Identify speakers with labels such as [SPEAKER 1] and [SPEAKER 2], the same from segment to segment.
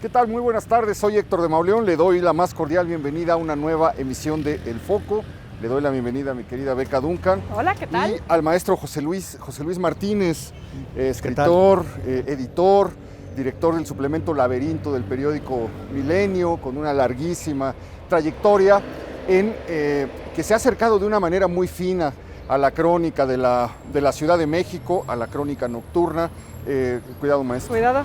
[SPEAKER 1] ¿Qué tal? Muy buenas tardes, soy Héctor de Mauleón, le doy la más cordial bienvenida a una nueva emisión de El Foco. Le doy la bienvenida a mi querida Beca Duncan.
[SPEAKER 2] Hola, ¿qué tal?
[SPEAKER 1] Y al maestro José Luis Martínez, escritor, editor, director del suplemento Laberinto del periódico Milenio, con una larguísima trayectoria que se ha acercado de una manera muy fina a la crónica de la Ciudad de México, a la crónica nocturna. Cuidado, maestro.
[SPEAKER 2] Cuidado.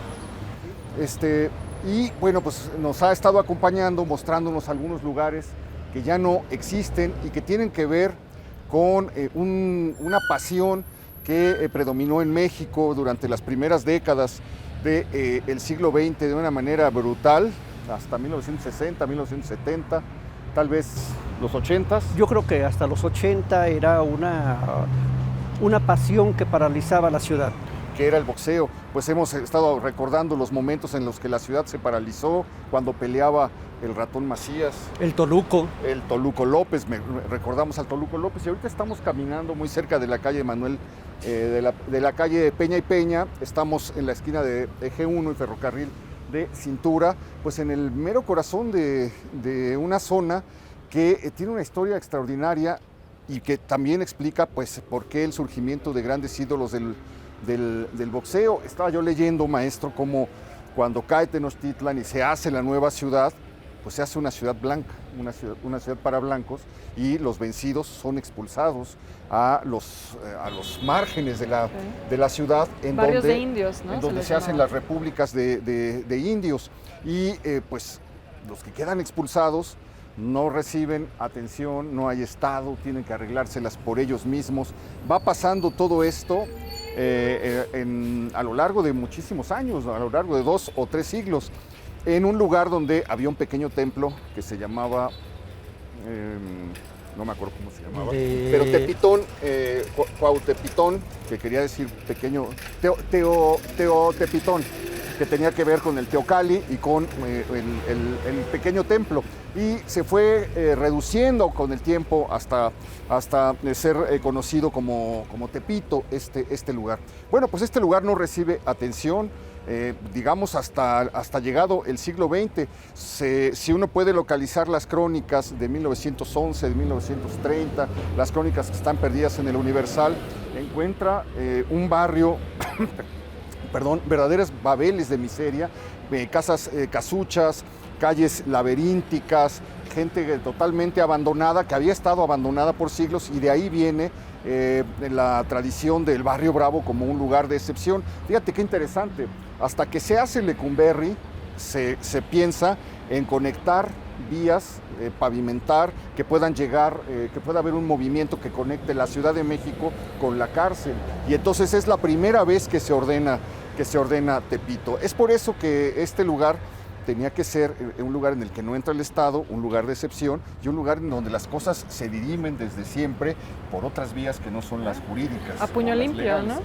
[SPEAKER 1] Y bueno, pues nos ha estado acompañando, mostrándonos algunos lugares que ya no existen y que tienen que ver con una pasión que predominó en México durante las primeras décadas del siglo XX de una manera brutal, hasta 1960, 1970, tal vez los 80s.
[SPEAKER 3] Yo creo que hasta los 80 era una pasión que paralizaba la ciudad.
[SPEAKER 1] Que era el boxeo. Pues hemos estado recordando los momentos en los que la ciudad se paralizó, cuando peleaba el Ratón Macías.
[SPEAKER 3] El Toluco.
[SPEAKER 1] El Toluco López, recordamos al Toluco López, y ahorita estamos caminando muy cerca de la calle Manuel, de la calle Peña y Peña. Estamos en la esquina de Eje 1 y Ferrocarril de Cintura, pues en el mero corazón de una zona que tiene una historia extraordinaria y que también explica pues por qué el surgimiento de grandes ídolos del boxeo. Estaba yo leyendo, maestro, cómo cuando cae Tenochtitlan y se hace la nueva ciudad, pues se hace una ciudad blanca, una ciudad para blancos, y los vencidos son expulsados a los márgenes de la ciudad, en
[SPEAKER 2] Barrios
[SPEAKER 1] donde,
[SPEAKER 2] de indios, ¿no?
[SPEAKER 1] en donde se hacen las repúblicas de indios. Y pues los que quedan expulsados no reciben atención, no hay Estado, tienen que arreglárselas por ellos mismos. Va pasando todo esto a lo largo de muchísimos años, a lo largo de 2 o 3 siglos, en un lugar donde había un pequeño templo que se llamaba, no me acuerdo cómo se llamaba, pero Tepitón, Cuautepitón, que quería decir pequeño, Teotepitón, que tenía que ver con el Teocalli y con el pequeño templo. Y se fue reduciendo con el tiempo hasta ser conocido como Tepito, este lugar. Bueno, pues este lugar no recibe atención, digamos hasta llegado el siglo XX. Si uno puede localizar las crónicas de 1911, de 1930, las crónicas que están perdidas en el Universal, encuentra un barrio verdaderas babeles de miseria, casas casuchas, calles laberínticas, gente totalmente abandonada, que había estado abandonada por siglos, y de ahí viene la tradición del Barrio Bravo como un lugar de excepción. Fíjate qué interesante, hasta que se hace Lecumberri, se piensa en conectar vías, pavimentar, que puedan llegar, que pueda haber un movimiento que conecte la Ciudad de México con la cárcel. Y entonces es la primera vez que se ordena Tepito. Es por eso que este lugar tenía que ser un lugar en el que no entra el Estado, un lugar de excepción y un lugar en donde las cosas se dirimen desde siempre por otras vías que no son las jurídicas.
[SPEAKER 2] A puño limpio, ¿no?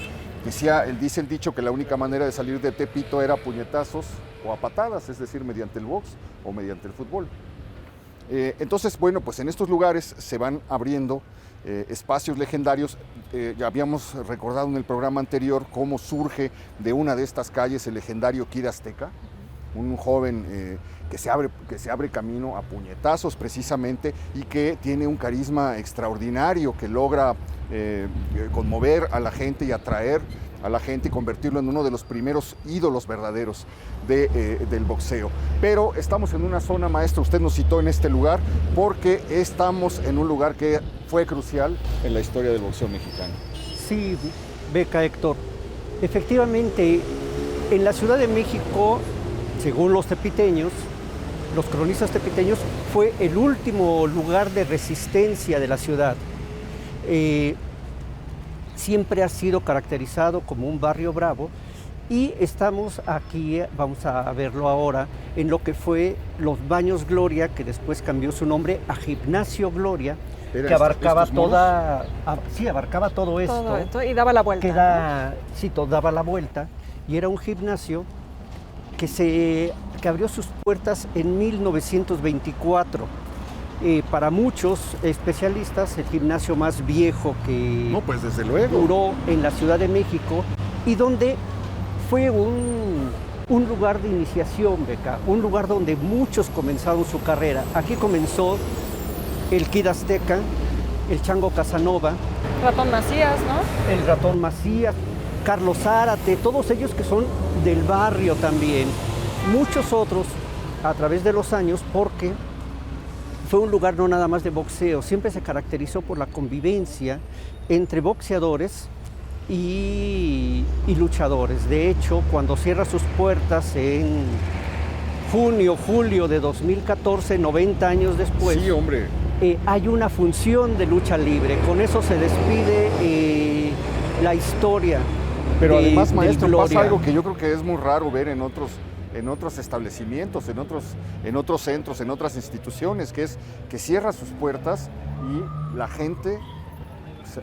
[SPEAKER 1] Dice el dicho que la única manera de salir de Tepito era a puñetazos o a patadas, es decir, mediante el box o mediante el fútbol. Entonces, bueno, pues en estos lugares se van abriendo espacios legendarios. Ya habíamos recordado en el programa anterior cómo surge de una de estas calles el legendario Kid Azteca, un joven que se abre camino a puñetazos precisamente, y que tiene un carisma extraordinario, que logra conmover a la gente y atraer a la gente y convertirlo en uno de los primeros ídolos verdaderos del boxeo. Pero estamos en una zona, maestro, usted nos citó en este lugar porque estamos en un lugar que fue crucial en la historia del boxeo mexicano.
[SPEAKER 3] Sí, Beca, Héctor. Efectivamente, en la Ciudad de México, según los tepiteños, los cronistas tepiteños, fue el último lugar de resistencia de la ciudad. Siempre ha sido caracterizado como un barrio bravo, y estamos aquí, vamos a verlo ahora, en lo que fue los Baños Gloria, que después cambió su nombre a Gimnasio Gloria, que abarcaba abarcaba todo esto.
[SPEAKER 2] Todo esto y daba la vuelta.
[SPEAKER 3] Daba la vuelta, y era un gimnasio que abrió sus puertas en 1924. Para muchos especialistas, el gimnasio más viejo que
[SPEAKER 1] pues desde luego
[SPEAKER 3] duró en la Ciudad de México, y donde fue un lugar de iniciación, Beca, un lugar donde muchos comenzaron su carrera. Aquí comenzó el Kid Azteca, el Chango Casanova,
[SPEAKER 2] Ratón Macías, ¿no?
[SPEAKER 3] el Ratón Macías, Carlos Zárate, todos ellos que son del barrio también. Muchos otros a través de los años, porque fue un lugar no nada más de boxeo, siempre se caracterizó por la convivencia entre boxeadores y luchadores. De hecho, cuando cierra sus puertas en junio, julio de 2014, 90 años después,
[SPEAKER 1] Sí, hombre.
[SPEAKER 3] hay una función de lucha libre. Con eso se despide la historia.
[SPEAKER 1] Pero
[SPEAKER 3] de-
[SPEAKER 1] además,
[SPEAKER 3] del
[SPEAKER 1] maestro,
[SPEAKER 3] Gloria.
[SPEAKER 1] pasa algo que yo creo que es muy raro ver en otros establecimientos, en otros centros, en otras instituciones, que es que cierra sus puertas y la gente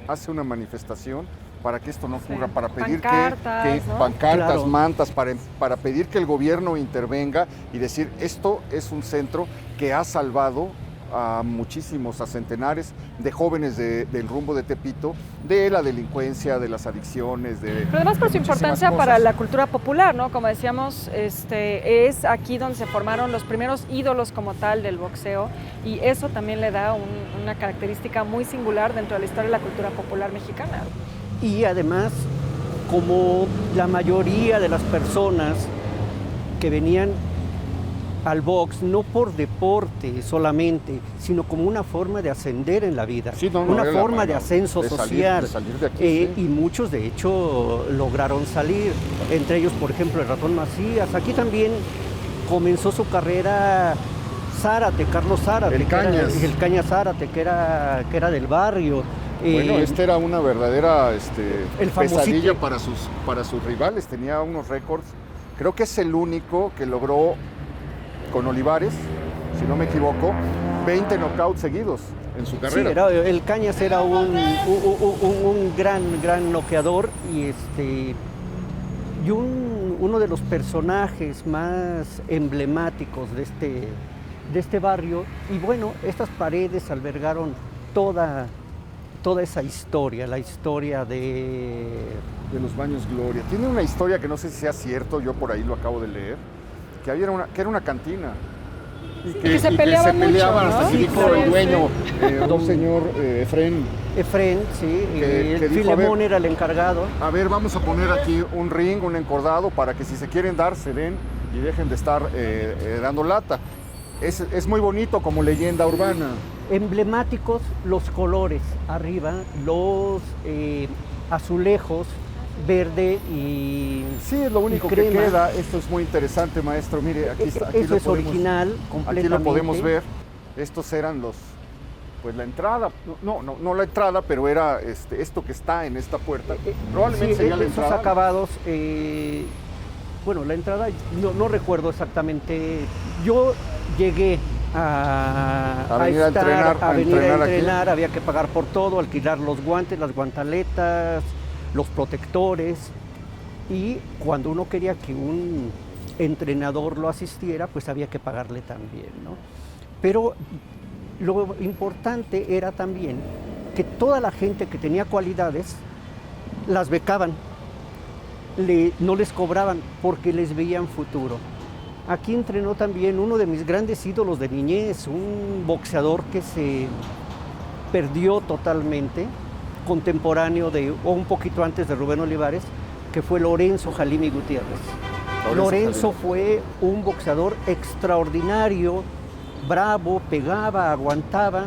[SPEAKER 1] hace una manifestación para que esto no ocurra, para pedir
[SPEAKER 2] Pancartas, ¿no?
[SPEAKER 1] pancartas,
[SPEAKER 3] Claro.
[SPEAKER 1] mantas, para pedir que el gobierno intervenga y decir, esto es un centro que ha salvado a muchísimos, a centenares de jóvenes del rumbo de Tepito, de la delincuencia, de las adicciones,
[SPEAKER 2] Pero además por su
[SPEAKER 1] muchísimas
[SPEAKER 2] importancia
[SPEAKER 1] cosas.
[SPEAKER 2] para la cultura popular, ¿no? Como decíamos, es aquí donde se formaron los primeros ídolos como tal del boxeo y eso también le da una característica muy singular dentro de la historia de la cultura popular mexicana.
[SPEAKER 3] Y además, como la mayoría de las personas que venían al box, no por deporte solamente, sino como una forma de ascender en la vida,
[SPEAKER 1] Sí, no,
[SPEAKER 3] una
[SPEAKER 1] era la
[SPEAKER 3] forma de
[SPEAKER 1] manera
[SPEAKER 3] ascenso
[SPEAKER 1] de salir-
[SPEAKER 3] social.
[SPEAKER 1] de salir de aquí, sí.
[SPEAKER 3] Y muchos, de hecho, lograron salir. Entre ellos, por ejemplo, el Ratón Macías. Aquí también comenzó su carrera Zárate, Carlos Zárate,
[SPEAKER 1] El Cañas.
[SPEAKER 3] el Cañas Zárate, que era del barrio.
[SPEAKER 1] Bueno,
[SPEAKER 3] Eh,
[SPEAKER 1] era una verdadera
[SPEAKER 3] el famosito-
[SPEAKER 1] pesadilla para sus rivales, tenía unos récords. Creo que es el único que logró con Olivares, si no me equivoco, 20 knockouts seguidos en su
[SPEAKER 3] Sí,
[SPEAKER 1] carrera.
[SPEAKER 3] el Cañas era un gran noqueador y uno de los personajes más emblemáticos de este barrio. Y bueno, estas paredes albergaron toda esa historia, la historia de
[SPEAKER 1] los Baños Gloria. Tiene una historia que no sé si sea cierto, yo por ahí lo acabo de leer, que era una cantina. Y
[SPEAKER 2] que se peleaban mucho,
[SPEAKER 1] hasta
[SPEAKER 2] ¿no?
[SPEAKER 1] que
[SPEAKER 2] Sí,
[SPEAKER 1] dijo el
[SPEAKER 2] sí.
[SPEAKER 1] dueño, un señor Efrén,
[SPEAKER 3] Efrén, sí,
[SPEAKER 1] Que
[SPEAKER 3] el
[SPEAKER 1] dijo,
[SPEAKER 3] Filemón
[SPEAKER 1] a ver,
[SPEAKER 3] era el encargado.
[SPEAKER 1] a ver, vamos a poner aquí un ring, un encordado, para que si se quieren dar, se den y dejen de estar dando lata. Es muy bonito como leyenda urbana.
[SPEAKER 3] Emblemáticos los colores, arriba los azulejos, verde y
[SPEAKER 1] Sí, es lo único
[SPEAKER 3] y
[SPEAKER 1] que
[SPEAKER 3] crema.
[SPEAKER 1] queda. Esto es muy interesante, maestro. Mire, aquí está. Aquí
[SPEAKER 3] Eso
[SPEAKER 1] lo
[SPEAKER 3] es
[SPEAKER 1] podemos-
[SPEAKER 3] original, completamente.
[SPEAKER 1] Aquí lo podemos ver. Estos eran pues la entrada. No la entrada, pero era esto que está en esta puerta. Probablemente
[SPEAKER 3] Sí,
[SPEAKER 1] sería la
[SPEAKER 3] esos
[SPEAKER 1] entrada.
[SPEAKER 3] acabados, bueno, la entrada no recuerdo exactamente. Yo llegué
[SPEAKER 1] A venir a
[SPEAKER 3] entrenar, había que pagar por todo, alquilar los guantes, las guantaletas, los protectores. Y cuando uno quería que un entrenador lo asistiera, pues había que pagarle también, ¿no? Pero lo importante era también que toda la gente que tenía cualidades las becaban, no les cobraban porque les veían futuro. Aquí entrenó también uno de mis grandes ídolos de niñez, un boxeador que se perdió totalmente, contemporáneo o un poquito antes de Rubén Olivares, que fue Lorenzo Jalimi Gutiérrez. Lorenzo fue un boxeador extraordinario, bravo, pegaba, aguantaba.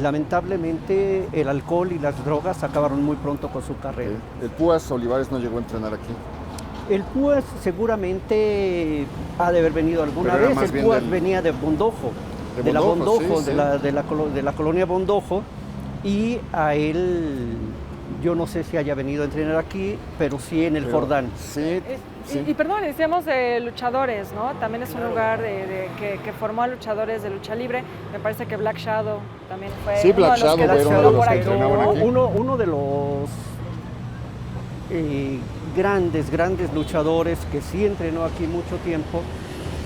[SPEAKER 3] Lamentablemente el alcohol y las drogas acabaron muy pronto con su carrera.
[SPEAKER 1] El Púas Olivares no llegó a entrenar aquí.
[SPEAKER 3] El Púas seguramente ha de haber venido alguna
[SPEAKER 1] Pero era
[SPEAKER 3] vez.
[SPEAKER 1] más
[SPEAKER 3] El
[SPEAKER 1] bien
[SPEAKER 3] Púas
[SPEAKER 1] del-
[SPEAKER 3] venía de Bondojo,
[SPEAKER 1] de
[SPEAKER 3] de la
[SPEAKER 1] Bondojo,
[SPEAKER 3] Bondojo,
[SPEAKER 1] sí,
[SPEAKER 3] de,
[SPEAKER 1] sí.
[SPEAKER 3] de la colonia Bondojo. Y a él, yo no sé si haya venido a entrenar aquí, pero sí en el
[SPEAKER 1] Pero-
[SPEAKER 3] Jordán.
[SPEAKER 1] Sí, sí.
[SPEAKER 2] Y perdón, decíamos de luchadores, ¿no? También es un lugar que formó a luchadores de lucha libre. Me parece que Black Shadow también fue
[SPEAKER 1] Sí,
[SPEAKER 2] uno
[SPEAKER 1] Black
[SPEAKER 2] de los que
[SPEAKER 1] Shadow era uno de
[SPEAKER 2] estuvo
[SPEAKER 1] los
[SPEAKER 2] por
[SPEAKER 1] que
[SPEAKER 2] ahí.
[SPEAKER 1] entrenaban aquí.
[SPEAKER 3] Uno de los grandes luchadores que sí entrenó aquí mucho tiempo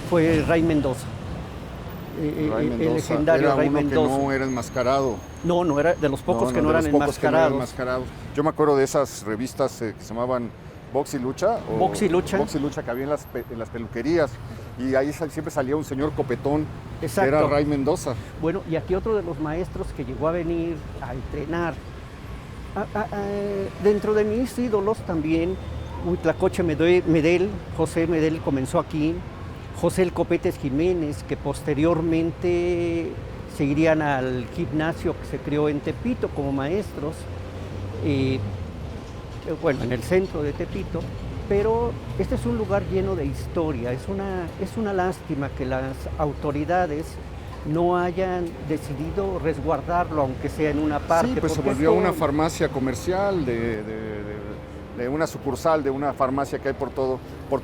[SPEAKER 3] fue Ray Mendoza.
[SPEAKER 1] Ray
[SPEAKER 3] El
[SPEAKER 1] Mendoza
[SPEAKER 3] legendario
[SPEAKER 1] era
[SPEAKER 3] Ray
[SPEAKER 1] uno
[SPEAKER 3] Mendoza.
[SPEAKER 1] que no era enmascarado.
[SPEAKER 3] No era de los pocos que no
[SPEAKER 1] de
[SPEAKER 3] eran
[SPEAKER 1] los pocos que no eran
[SPEAKER 3] enmascarados.
[SPEAKER 1] enmascarados. Yo me acuerdo de esas revistas que se llamaban Box y Lucha.
[SPEAKER 3] Box y Lucha.
[SPEAKER 1] Box y Lucha que había en las peluquerías. Y ahí siempre salía un señor copetón,
[SPEAKER 3] Exacto.
[SPEAKER 1] que era Ray Mendoza.
[SPEAKER 3] Bueno, y aquí otro de los maestros que llegó a venir a entrenar. Dentro de mis ídolos también, Huitlacoche Medel, José Medel comenzó aquí, José El Copetes Jiménez, que posteriormente se irían al gimnasio que se creó en Tepito como maestros, bueno, en el centro de Tepito, pero este es un lugar lleno de historia. Es una lástima que las autoridades no hayan decidido resguardarlo, aunque sea en una parte.
[SPEAKER 1] Sí, pues se volvió una farmacia comercial de una sucursal de una farmacia que hay por todo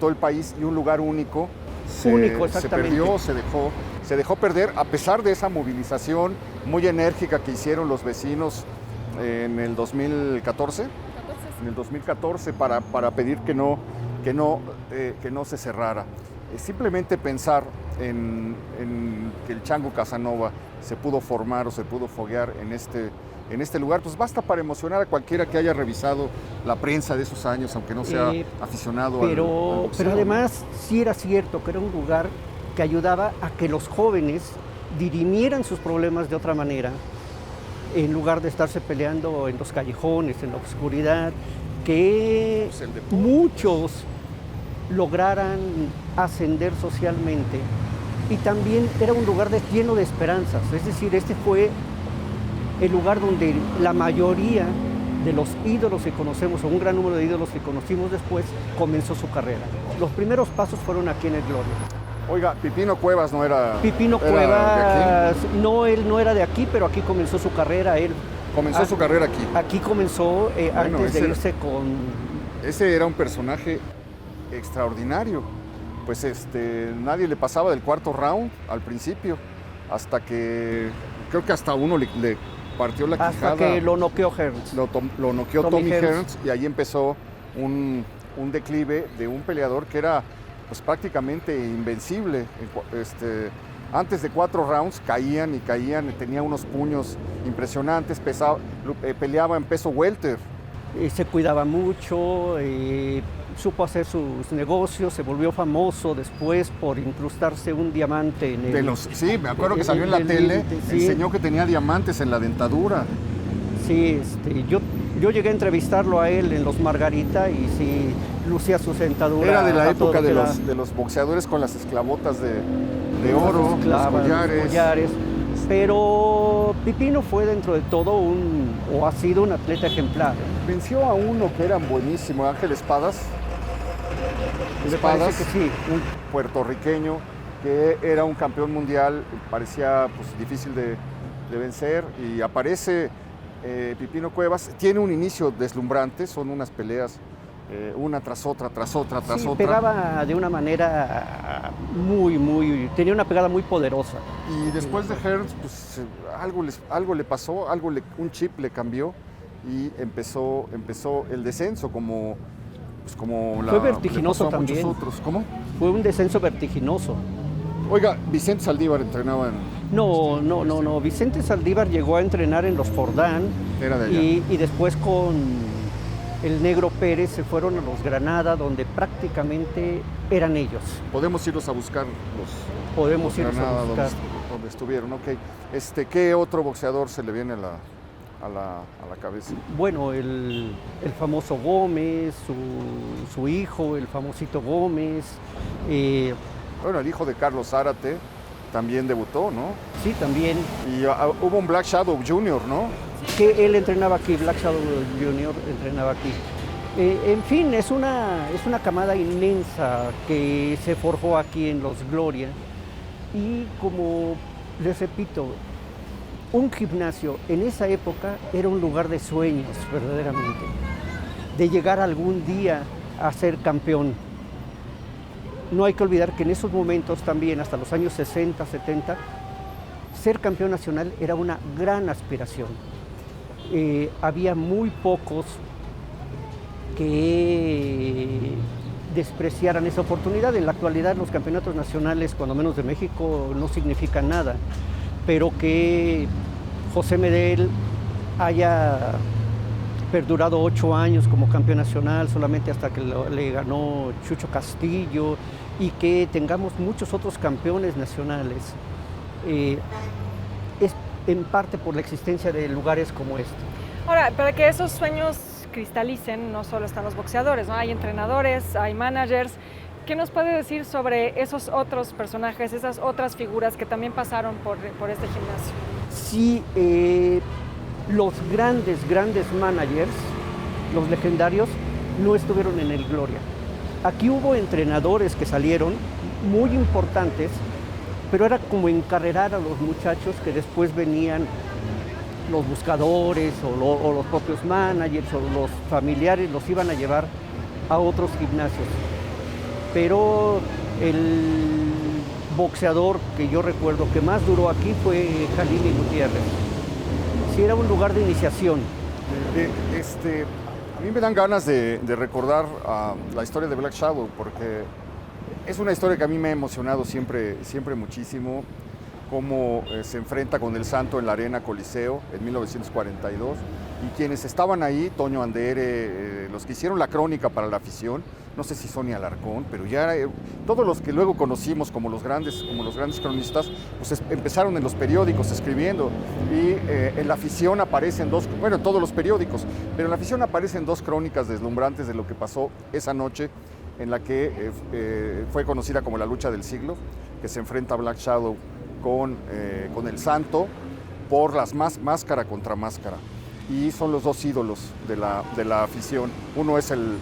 [SPEAKER 1] el país, y un lugar único. Se perdió, se dejó perder, a pesar de esa movilización muy enérgica que hicieron los vecinos en el 2014. En el 2014 para pedir que no se cerrara. Simplemente pensar en que el Chango Casanova se pudo formar o se pudo foguear en este lugar, pues basta para emocionar a cualquiera que haya revisado la prensa de esos años, aunque no sea aficionado al boxeo.
[SPEAKER 3] Pero además sí era cierto que era un lugar que ayudaba a que los jóvenes dirimieran sus problemas de otra manera, en lugar de estarse peleando en los callejones, en la oscuridad, que muchos lograran ascender socialmente. Y también era un lugar lleno de esperanzas, es decir, este fue el lugar donde la mayoría de los ídolos que conocemos, o un gran número de ídolos que conocimos después, comenzó su carrera. Los primeros pasos fueron aquí en el Gloria.
[SPEAKER 1] Oiga, Pipino Cuevas no era...
[SPEAKER 3] Pipino Cuevas, no, él no era de aquí, pero aquí comenzó su carrera. Él
[SPEAKER 1] comenzó su carrera aquí.
[SPEAKER 3] Aquí comenzó, antes de irse con...
[SPEAKER 1] Ese era un personaje extraordinario. Pues nadie le pasaba del cuarto round al principio, hasta que creo que hasta uno le partió la quijada.
[SPEAKER 3] Hasta que lo noqueó Hearns.
[SPEAKER 1] Lo noqueó Tommy Hearns, y ahí empezó un declive de un peleador que era pues prácticamente invencible. Antes de 4 rounds caían, tenía unos puños impresionantes, peleaba en peso welter.
[SPEAKER 3] Se cuidaba mucho, supo hacer sus negocios, se volvió famoso después por incrustarse un diamante en el...
[SPEAKER 1] Sí, me acuerdo que salió en la tele, sí. Enseñó que tenía diamantes en la dentadura.
[SPEAKER 3] Sí, yo llegué a entrevistarlo a él en Los Margarita y sí, lucía su dentadura.
[SPEAKER 1] Era de la época de los boxeadores con las esclavotas de oro, los collares.
[SPEAKER 3] Pero Pipino fue dentro de todo ha sido un atleta ejemplar.
[SPEAKER 1] Venció a uno que era buenísimo, Ángel Espadas.
[SPEAKER 3] Me parece que sí.
[SPEAKER 1] Un puertorriqueño que era un campeón mundial, parecía pues, difícil de vencer, y aparece Pipino Cuevas. Tiene un inicio deslumbrante, son unas peleas una tras otra.
[SPEAKER 3] Pegaba de una manera tenía una pegada muy poderosa.
[SPEAKER 1] Y después de Hearns, pues algo le pasó, un chip le cambió, y empezó el descenso
[SPEAKER 3] fue vertiginoso también.
[SPEAKER 1] ¿Cómo?
[SPEAKER 3] Fue un descenso vertiginoso.
[SPEAKER 1] Oiga, Vicente Saldívar entrenaba en...
[SPEAKER 3] No. Vicente Saldívar llegó a entrenar en los Jordán.
[SPEAKER 1] Era de allá.
[SPEAKER 3] Y después con el Negro Pérez se fueron a los Granada, donde prácticamente eran ellos.
[SPEAKER 1] Podemos irlos a buscar
[SPEAKER 3] Podemos irlos a buscar.
[SPEAKER 1] Donde estuvieron, ok. ¿Qué otro boxeador se le viene a la cabeza?
[SPEAKER 3] Bueno, el famoso Gómez, su hijo, el famosito Gómez.
[SPEAKER 1] Bueno, el hijo de Carlos Zárate también debutó, ¿no?
[SPEAKER 3] Sí, también.
[SPEAKER 1] Y hubo un Black Shadow Jr., ¿no?
[SPEAKER 3] Que él entrenaba aquí, Black Shadow Jr. entrenaba aquí. En fin, es una camada inmensa que se forjó aquí en Los Gloria. Y como les repito, un gimnasio en esa época era un lugar de sueños, verdaderamente. De llegar algún día a ser campeón. No hay que olvidar que en esos momentos también, hasta los años 60, 70, ser campeón nacional era una gran aspiración. Había muy pocos que despreciaran esa oportunidad. En la actualidad los campeonatos nacionales, cuando menos de México, no significan nada, pero que José Medel haya perdurado 8 años como campeón nacional, solamente hasta que le ganó Chucho Castillo, y que tengamos muchos otros campeones nacionales, es en parte por la existencia de lugares como este.
[SPEAKER 2] Ahora, para que esos sueños cristalicen, no solo están los boxeadores, ¿no? Hay entrenadores, hay managers. ¿Qué nos puede decir sobre esos otros personajes, esas otras figuras que también pasaron por este gimnasio?
[SPEAKER 3] Sí, los grandes managers, los legendarios, no estuvieron en el Gloria. Aquí hubo entrenadores que salieron muy importantes, pero era como encarrerar a los muchachos que después venían los buscadores o los propios managers o los familiares, los iban a llevar a otros gimnasios. Pero el boxeador que yo recuerdo que más duró aquí fue Jalili Gutiérrez. Sí, era un lugar de iniciación.
[SPEAKER 1] A mí me dan ganas de recordar la historia de Black Shadow, porque es una historia que a mí me ha emocionado siempre muchísimo, cómo se enfrenta con el Santo en la Arena Coliseo en 1942, y quienes estaban ahí, Toño Andere, los que hicieron la crónica para la afición, no sé si Sonia Alarcón, pero ya todos los que luego conocimos como los grandes cronistas, pues empezaron en los periódicos escribiendo, y en la afición aparecen en todos los periódicos, pero en la afición aparecen 2 crónicas deslumbrantes de lo que pasó esa noche, en la que fue conocida como la lucha del siglo, que se enfrenta Black Shadow con el Santo por las máscara contra máscara. Y son los 2 ídolos de la afición. Uno es el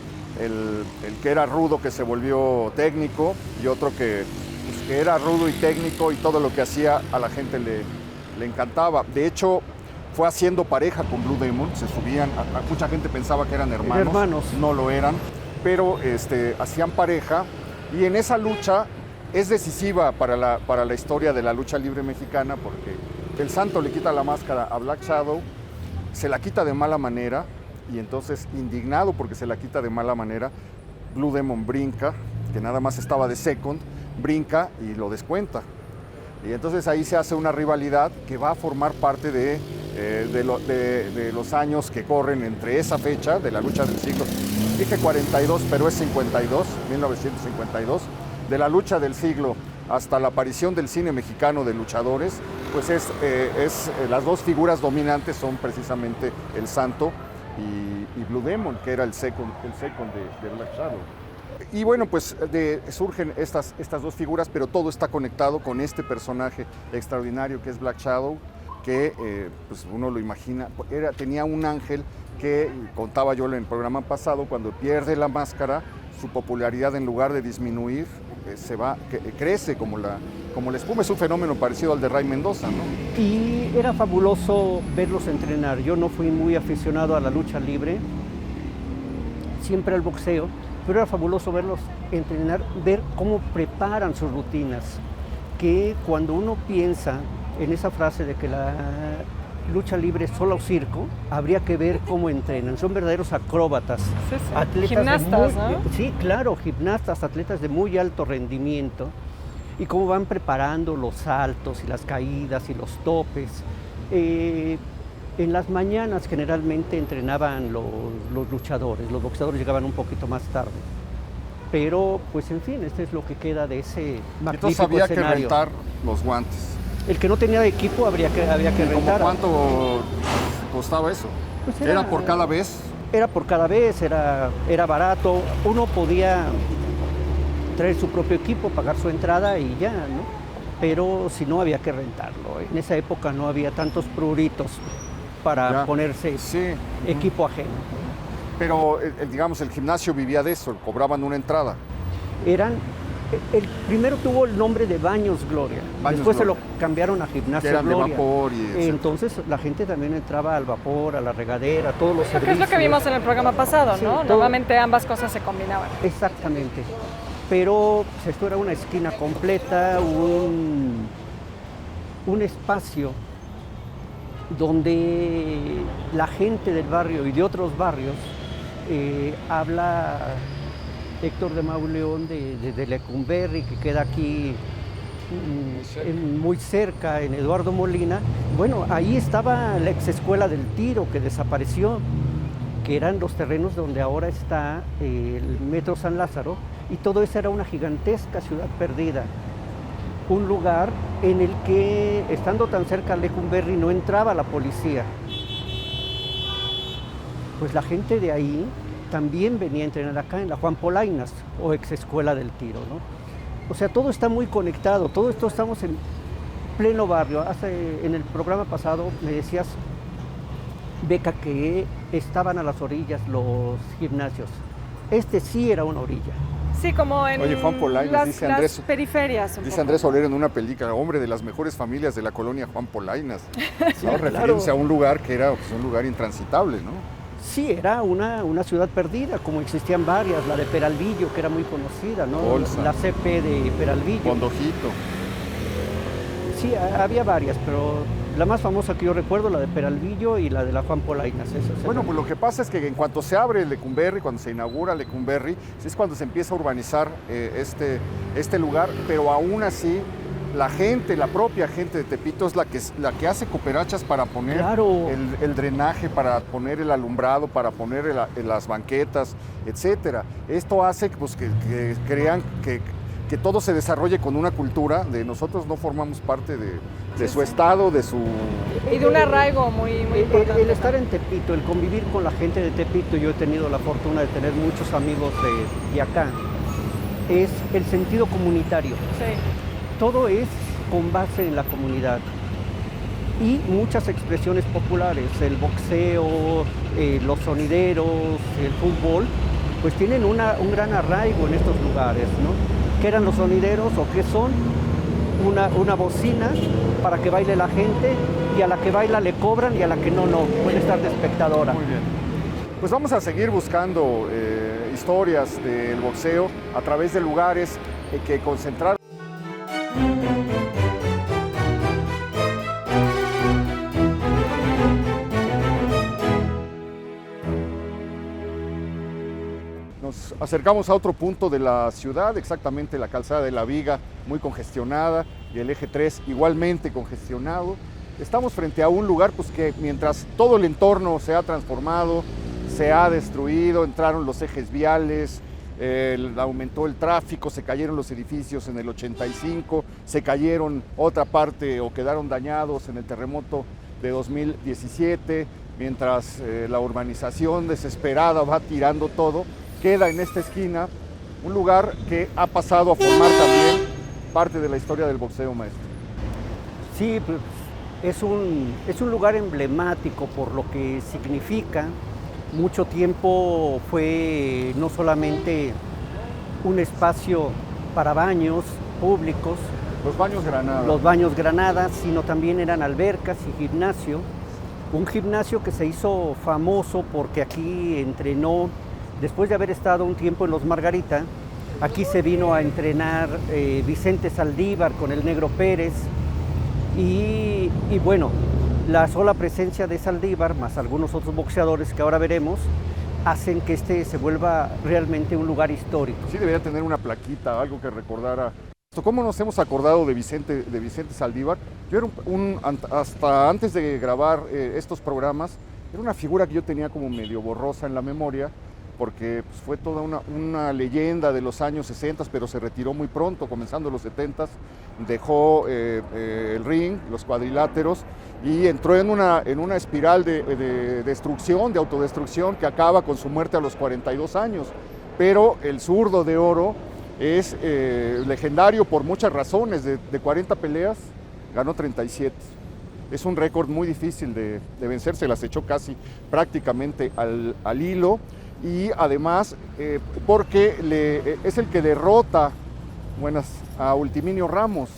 [SPEAKER 1] que era rudo, que se volvió técnico, y otro que era rudo y técnico, y todo lo que hacía a la gente le encantaba. De hecho, fue haciendo pareja con Blue Demon, se subían, mucha gente pensaba que eran hermanos. No lo eran, pero hacían pareja, y en esa lucha es decisiva para la historia de la lucha libre mexicana, porque el Santo le quita la máscara a Black Shadow, se la quita de mala manera, y entonces, indignado porque se la quita de mala manera, Blue Demon brinca, que nada más estaba de second, brinca y lo descuenta. Y entonces ahí se hace una rivalidad que va a formar parte de los años que corren entre esa fecha de la lucha del siglo. Dije 42, pero es 1952. De la lucha del siglo hasta la aparición del cine mexicano de luchadores, pues las 2 figuras dominantes son precisamente el Santo y Blue Demon, que era el second de Black Shadow. Y bueno, pues surgen estas 2 figuras, pero todo está conectado con este personaje extraordinario que es Black Shadow, que pues uno lo imagina, tenía un ángel que, contaba yo en el programa pasado, cuando pierde la máscara, su popularidad, en lugar de disminuir, crece como la espuma. Es un fenómeno parecido al de Ray Mendoza, ¿no?
[SPEAKER 3] Y era fabuloso verlos entrenar. Yo no fui muy aficionado a la lucha libre, siempre al boxeo, pero era fabuloso verlos entrenar, ver cómo preparan sus rutinas, que cuando uno piensa en esa frase de que la lucha libre es solo circo, habría que ver cómo entrenan. Son verdaderos acróbatas,
[SPEAKER 2] sí.
[SPEAKER 3] Atletas
[SPEAKER 2] gimnastas, ¿no?
[SPEAKER 3] Sí, claro, gimnastas, atletas de muy alto rendimiento, y cómo van preparando los saltos y las caídas y los topes. En las mañanas generalmente entrenaban los luchadores, los boxeadores llegaban un poquito más tarde. Pero, pues en fin, este es lo que queda de ese magnífico
[SPEAKER 1] Entonces había
[SPEAKER 3] escenario.
[SPEAKER 1] que rentar los guantes.
[SPEAKER 3] El que no tenía equipo había que rentar.
[SPEAKER 1] ¿Cuánto costaba eso?
[SPEAKER 3] Pues
[SPEAKER 1] ¿Era por cada vez?
[SPEAKER 3] Era por cada vez, era barato. Uno podía traer su propio equipo, pagar su entrada y ya, ¿no? Pero si no, había que rentarlo. En esa época no había tantos pruritos para ponerse equipo ajeno.
[SPEAKER 1] Pero, digamos, el gimnasio vivía de eso, cobraban una entrada.
[SPEAKER 3] El primero tuvo el nombre de Baños Gloria, después se lo cambiaron a Gimnasio Gloria.
[SPEAKER 1] De vapor y
[SPEAKER 3] entonces la gente también entraba al vapor, a la regadera, todos los servicios.
[SPEAKER 2] Es lo que vimos en el programa pasado, ¿no?
[SPEAKER 3] Sí,
[SPEAKER 2] Normalmente ambas cosas se combinaban.
[SPEAKER 3] Exactamente. Pero pues, esto era una esquina completa, un espacio donde la gente del barrio y de otros barrios habla Héctor de Mauleón de Lecumberri, que queda aquí muy cerca, en Eduardo Molina. Bueno, ahí estaba la ex escuela del tiro, que desapareció, que eran los terrenos donde ahora está el Metro San Lázaro, y todo eso era una gigantesca ciudad perdida. Un lugar en el que, estando tan cerca a Lecumberri, no entraba la policía. Pues la gente de ahí también venía a entrenar acá en la Juan Polainas, o ex escuela del tiro, ¿no? O sea, todo está muy conectado, todo esto estamos en pleno barrio. En el programa pasado me decías, Beca, que estaban a las orillas los gimnasios. Este sí era una orilla.
[SPEAKER 2] Sí, como en
[SPEAKER 1] Oye, Juan Polainas, dice Andrés,
[SPEAKER 2] las periferias.
[SPEAKER 1] Dice Andrés Soler en una película, hombre, de las mejores familias de la colonia Juan Polainas,
[SPEAKER 3] Sí,
[SPEAKER 1] ¿no?
[SPEAKER 3] claro.
[SPEAKER 1] Refiriéndose a un lugar que era pues, un lugar intransitable, ¿no?
[SPEAKER 3] Sí, era una ciudad perdida, como existían varias, la de Peralvillo, que era muy conocida, ¿no?
[SPEAKER 1] Bolsa.
[SPEAKER 3] La CP de Peralvillo.
[SPEAKER 1] Bondojito.
[SPEAKER 3] Sí, había varias, pero la más famosa que yo recuerdo, la de Peralvillo y la de la Juan Polainas.
[SPEAKER 1] Bueno, pues lo que pasa es que en cuanto se abre Lecumberri, cuando se inaugura Lecumberri, es cuando se empieza a urbanizar este lugar, pero aún así la gente, la propia gente de Tepito es la que hace cooperachas para poner
[SPEAKER 3] Claro.
[SPEAKER 1] el drenaje, para poner el alumbrado, para poner las banquetas, etcétera. Esto hace pues, que crean que todo se desarrolle con una cultura de nosotros no formamos parte de su estado, de su...
[SPEAKER 2] Y de un arraigo muy, muy importante.
[SPEAKER 3] El estar en Tepito, el convivir con la gente de Tepito, yo he tenido la fortuna de tener muchos amigos de acá, es el sentido comunitario.
[SPEAKER 2] Sí.
[SPEAKER 3] Todo es con base en la comunidad y muchas expresiones populares, el boxeo, los sonideros, el fútbol, pues tienen un gran arraigo en estos lugares, ¿no? ¿Qué eran los sonideros o qué son? Una bocina para que baile la gente, y a la que baila le cobran y a la que no, puede estar de espectadora.
[SPEAKER 1] Muy bien. Pues vamos a seguir buscando historias del boxeo a través de lugares que concentraron. Nos acercamos a otro punto de la ciudad, exactamente la calzada de la Viga, muy congestionada, y el eje 3 igualmente congestionado. Estamos frente a un lugar pues, que mientras todo el entorno se ha transformado, se ha destruido, entraron los ejes viales, aumentó el tráfico, se cayeron los edificios en el 85, se cayeron otra parte o quedaron dañados en el terremoto de 2017, mientras la urbanización desesperada va tirando todo. Queda en esta esquina un lugar que ha pasado a formar también parte de la historia del boxeo, maestro.
[SPEAKER 3] Sí, pues, es un lugar emblemático por lo que significa. Mucho tiempo fue no solamente un espacio para baños públicos,
[SPEAKER 1] Los baños Granada.
[SPEAKER 3] los baños Granada, sino también eran albercas y gimnasio. Un gimnasio que se hizo famoso porque aquí entrenó. Después de haber estado un tiempo en los Margarita, aquí se vino a entrenar Vicente Saldívar con el Negro Pérez y bueno, la sola presencia de Saldívar, más algunos otros boxeadores que ahora veremos, hacen que este se vuelva realmente un lugar histórico.
[SPEAKER 1] Sí debería tener una plaquita, algo que recordara. ¿Cómo nos hemos acordado de Vicente Saldívar? Yo era hasta antes de grabar estos programas, era una figura que yo tenía como medio borrosa en la memoria, porque pues, fue toda una leyenda de los años 60, pero se retiró muy pronto, comenzando los 70, dejó el ring, los cuadriláteros, y entró en una espiral de destrucción, de autodestrucción, que acaba con su muerte a los 42 años. Pero el zurdo de oro es legendario por muchas razones. De 40 peleas, ganó 37. Es un récord muy difícil de vencer, se las echó casi prácticamente al hilo. Y además porque es el que derrota a Ultiminio Ramos,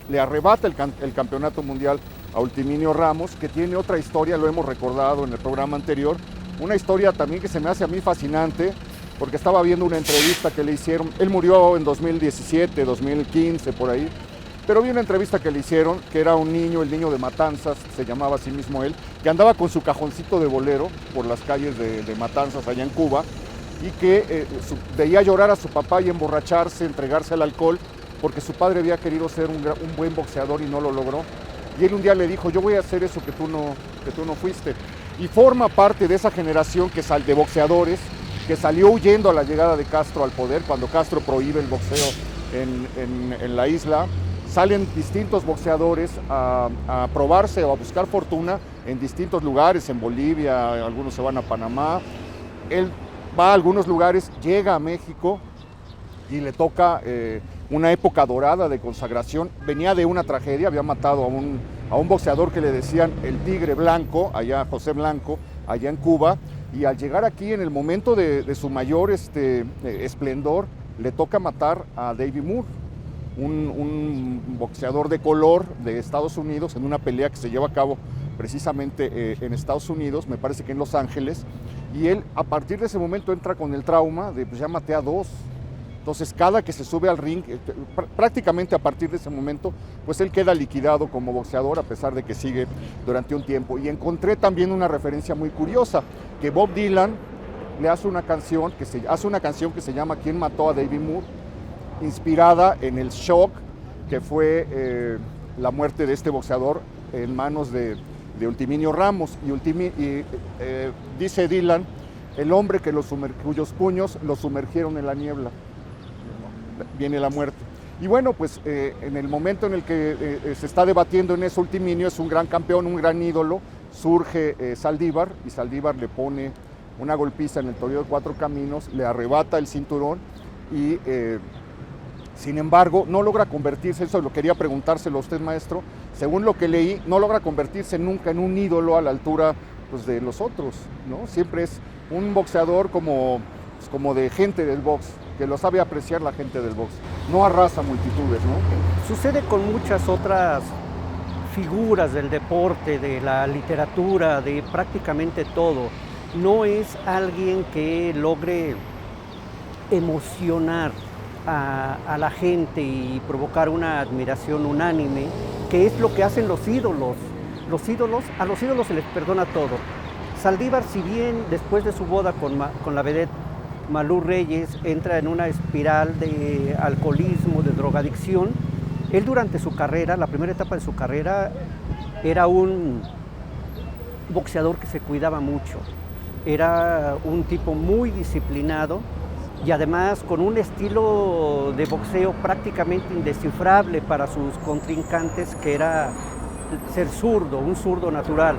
[SPEAKER 1] le arrebata el campeonato mundial a Ultiminio Ramos, que tiene otra historia, lo hemos recordado en el programa anterior, una historia también que se me hace a mí fascinante, porque estaba viendo una entrevista que le hicieron, él murió en 2017, 2015, por ahí, pero vi una entrevista que le hicieron, que era un niño, el niño de Matanzas, se llamaba así mismo él, que andaba con su cajoncito de bolero por las calles de Matanzas, allá en Cuba, y que veía llorar a su papá y emborracharse, entregarse al alcohol, porque su padre había querido ser un buen boxeador y no lo logró. Y él un día le dijo, yo voy a hacer eso que tú no fuiste. y forma parte de esa generación de boxeadores que salió huyendo a la llegada de Castro al poder, cuando Castro prohíbe el boxeo en la isla. Salen distintos boxeadores a probarse o a buscar fortuna en distintos lugares, en Bolivia, algunos se van a Panamá. Él va a algunos lugares, llega a México y le toca una época dorada de consagración. Venía de una tragedia, había matado a un boxeador que le decían el Tigre Blanco, allá José Blanco, allá en Cuba, y al llegar aquí en el momento de su mayor esplendor, le toca matar a David Moore, un boxeador de color de Estados Unidos, en una pelea que se lleva a cabo precisamente en Estados Unidos, me parece que en Los Ángeles, y él a partir de ese momento entra con el trauma de pues ya maté a dos. Entonces cada que se sube al ring, prácticamente a partir de ese momento, pues él queda liquidado como boxeador, a pesar de que sigue durante un tiempo. Y encontré también una referencia muy curiosa, que Bob Dylan le hace una canción que se llama ¿Quién mató a David Moore?, inspirada en el shock que fue la muerte de este boxeador en manos de Ultiminio Ramos. Y dice Dylan, el hombre cuyos puños lo sumergieron en la niebla. Viene la muerte. Y bueno, pues en el momento en el que se está debatiendo en eso, Ultiminio es un gran campeón, un gran ídolo, surge Saldívar, y Saldívar le pone una golpiza en el Toreo de Cuatro Caminos, le arrebata el cinturón y sin embargo no logra convertirse, eso lo quería preguntárselo a usted, maestro, según lo que leí, no logra convertirse nunca en un ídolo a la altura pues, de los otros, ¿no? Siempre es un boxeador como de gente del box, que lo sabe apreciar la gente del box, no arrasa multitudes, ¿no?
[SPEAKER 3] Sucede con muchas otras figuras del deporte, de la literatura, de prácticamente todo. No es alguien que logre emocionar a la gente y provocar una admiración unánime, que es lo que hacen los ídolos. A los ídolos se les perdona todo. Saldívar, si bien después de su boda con la vedette Malú Reyes entra en una espiral de alcoholismo, de drogadicción, él durante su carrera, la primera etapa de su carrera, era un boxeador que se cuidaba mucho. Era un tipo muy disciplinado y además con un estilo de boxeo prácticamente indescifrable para sus contrincantes, que era ser zurdo, un zurdo natural.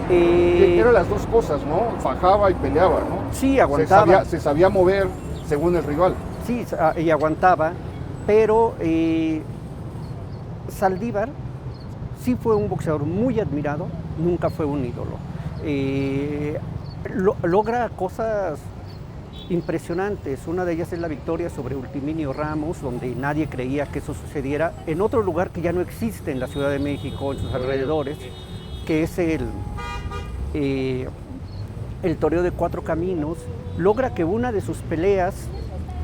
[SPEAKER 1] Eran las dos cosas, ¿no? Fajaba y peleaba, ¿no?
[SPEAKER 3] Sí, aguantaba.
[SPEAKER 1] Se sabía mover según el rival.
[SPEAKER 3] Sí, y aguantaba, pero Saldívar sí fue un boxeador muy admirado, nunca fue un ídolo. Logra cosas impresionantes. Una de ellas es la victoria sobre Ultiminio Ramos, donde nadie creía que eso sucediera, en otro lugar que ya no existe en la Ciudad de México, en sus alrededores, que es el Toreo de Cuatro Caminos. Logra que una de sus peleas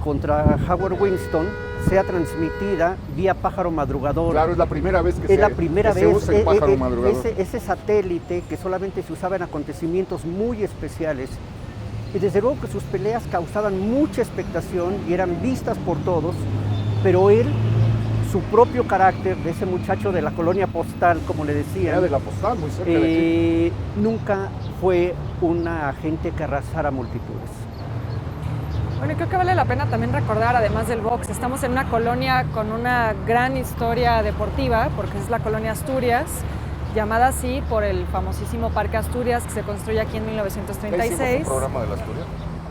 [SPEAKER 3] contra Howard Winston sea transmitida vía pájaro madrugador.
[SPEAKER 1] Claro, es la primera vez que
[SPEAKER 3] se
[SPEAKER 1] usa el pájaro madrugador.
[SPEAKER 3] Ese satélite que solamente se usaba en acontecimientos muy especiales. Y desde luego que sus peleas causaban mucha expectación y eran vistas por todos, pero él, su propio carácter de ese muchacho de la colonia postal, como le decían,
[SPEAKER 1] era de la postal, muy cerca de aquí,
[SPEAKER 3] nunca fue una gente que arrasara multitudes.
[SPEAKER 2] Bueno, y creo que vale la pena también recordar, además del box, estamos en una colonia con una gran historia deportiva, porque es la colonia Asturias, llamada así por el famosísimo Parque Asturias, que se construye aquí en 1936.
[SPEAKER 1] ¿Hicimos un programa de la Asturias?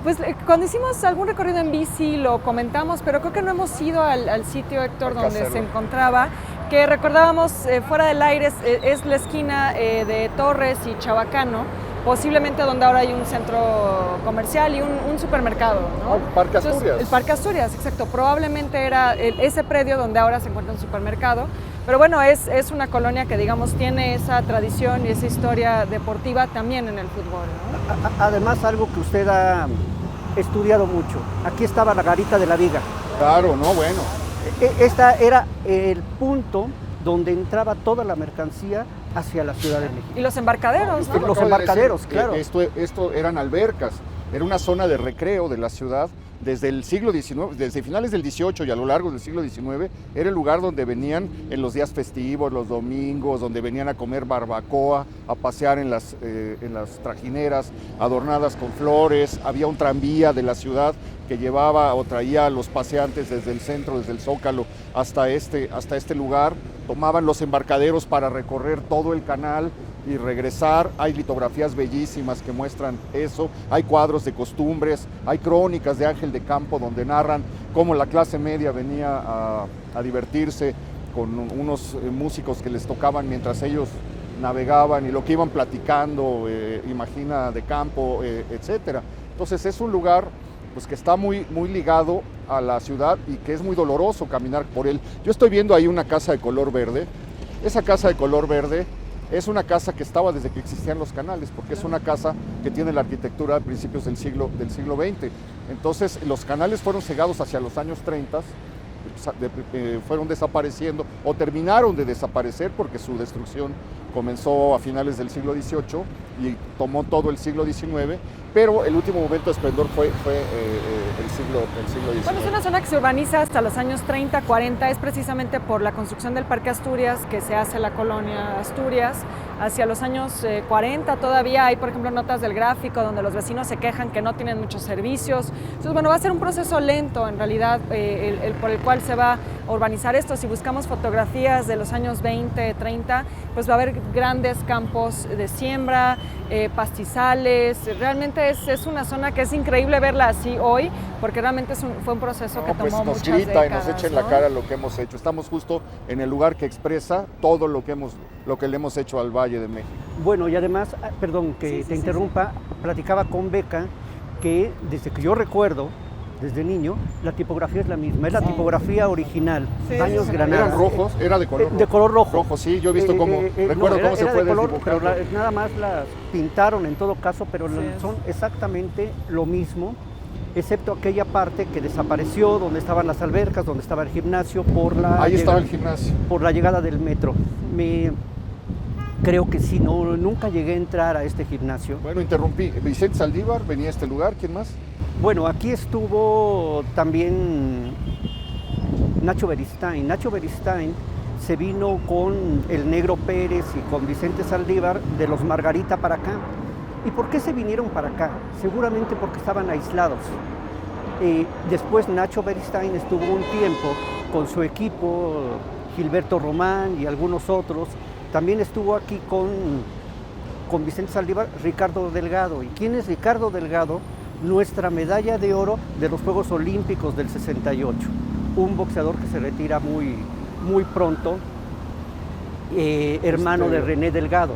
[SPEAKER 2] Pues cuando hicimos algún recorrido en bici lo comentamos, pero creo que no hemos ido al sitio, Héctor, donde se encontraba, que recordábamos fuera del aire, es la esquina de Torres y Chabacano, posiblemente donde ahora hay un centro comercial y un supermercado, ¿no?
[SPEAKER 1] El Parque Asturias.
[SPEAKER 2] Entonces, el Parque Asturias, exacto. Probablemente era ese predio donde ahora se encuentra un supermercado. Pero bueno, es una colonia que, digamos, tiene esa tradición y esa historia deportiva también en el fútbol, ¿no?
[SPEAKER 3] Además, algo que usted ha estudiado mucho. Aquí estaba la Garita de la Viga.
[SPEAKER 1] Claro, no, bueno.
[SPEAKER 3] Esta era el punto donde entraba toda la mercancía hacia la Ciudad de México.
[SPEAKER 2] Y los embarcaderos, ¿no?
[SPEAKER 3] Los embarcaderos, claro.
[SPEAKER 1] Esto eran albercas. era una zona de recreo de la ciudad. Desde el siglo XIX, desde finales del XVIII y a lo largo del siglo XIX, era el lugar donde venían en los días festivos, los domingos, donde venían a comer barbacoa, a pasear en las trajineras adornadas con flores. Había un tranvía de la ciudad que llevaba o traía a los paseantes desde el centro, desde el Zócalo, hasta este lugar. Tomaban los embarcaderos para recorrer todo el canal y regresar. Hay litografías bellísimas que muestran eso, hay cuadros de costumbres, hay crónicas de Ángel de Campo donde narran cómo la clase media venía a divertirse con unos músicos que les tocaban mientras ellos navegaban y lo que iban platicando, imagina de Campo, etcétera. Entonces es un lugar pues que está muy ligado a la ciudad y que es muy doloroso caminar por él. Yo estoy viendo ahí una casa de color verde. Esa casa de color verde es una casa que estaba desde que existían los canales, porque es una casa que tiene la arquitectura de principios del siglo XX. Entonces los canales fueron cegados hacia los años 30, fueron desapareciendo o terminaron de desaparecer porque su destrucción comenzó a finales del siglo XVIII y tomó todo el siglo XIX, pero el último momento de esplendor fue el siglo XIX.
[SPEAKER 2] Bueno, es una zona que se urbaniza hasta los años 30, 40, es precisamente por la construcción del Parque Asturias que se hace la colonia Asturias. Hacia los años 40 todavía hay, por ejemplo, notas del Gráfico donde los vecinos se quejan que no tienen muchos servicios. Entonces, bueno, va a ser un proceso lento en realidad por el cual se va a urbanizar esto. Si buscamos fotografías de los años 20, 30, pues va a haber grandes campos de siembra, pastizales. Realmente es una zona que es increíble verla así hoy, porque realmente fue un proceso que tomó muchas décadas.
[SPEAKER 1] Nos grita y nos echa en la cara lo que hemos hecho. Estamos justo en el lugar que expresa todo lo que le hemos hecho al Valle de México.
[SPEAKER 3] Bueno, y además, perdón que te interrumpa, platicaba con Beca que desde que yo recuerdo, desde niño, la tipografía es la misma, es la tipografía original, baños granadas.
[SPEAKER 1] ¿Eran rojos? ¿Era de color rojo?
[SPEAKER 3] De color rojo.
[SPEAKER 1] Rojo, sí, yo he visto cómo, recuerdo cómo se fue
[SPEAKER 3] de color, pero
[SPEAKER 1] desdibujando.
[SPEAKER 3] nada más las pintaron en todo caso, pero son exactamente lo mismo, excepto aquella parte que desapareció, donde estaban las albercas, donde estaba el gimnasio,
[SPEAKER 1] Ahí estaba el gimnasio.
[SPEAKER 3] Por la llegada del metro. Creo que sí, nunca llegué a entrar a este gimnasio.
[SPEAKER 1] Bueno, interrumpí. Vicente Saldívar venía a este lugar, ¿quién más?
[SPEAKER 3] Bueno, aquí estuvo también Nacho Beristain. Nacho Beristain se vino con el Negro Pérez y con Vicente Saldívar de los Margarita para acá. ¿Y por qué se vinieron para acá? Seguramente porque estaban aislados. Después Nacho Beristain estuvo un tiempo con su equipo, Gilberto Román y algunos otros. También estuvo aquí con Vicente Saldívar, Ricardo Delgado. ¿Y quién es Ricardo Delgado? Nuestra medalla de oro de los Juegos Olímpicos del 68. Un boxeador que se retira muy pronto, hermano de René Delgado.